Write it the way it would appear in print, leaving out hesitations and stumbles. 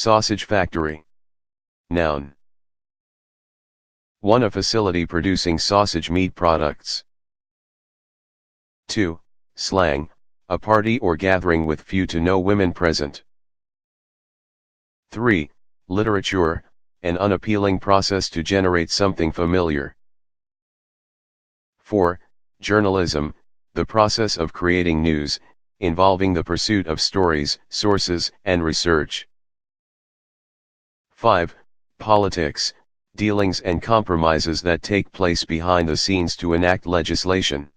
Sausage factory. Noun. 1. A facility producing sausage meat products. 2. Slang, a party or gathering with few to no women present. 3. Literature, an unappealing process to generate something familiar. 4. Journalism, the process of creating news, involving the pursuit of stories, sources, and research. 5. Politics, dealings and compromises that take place behind the scenes to enact legislation.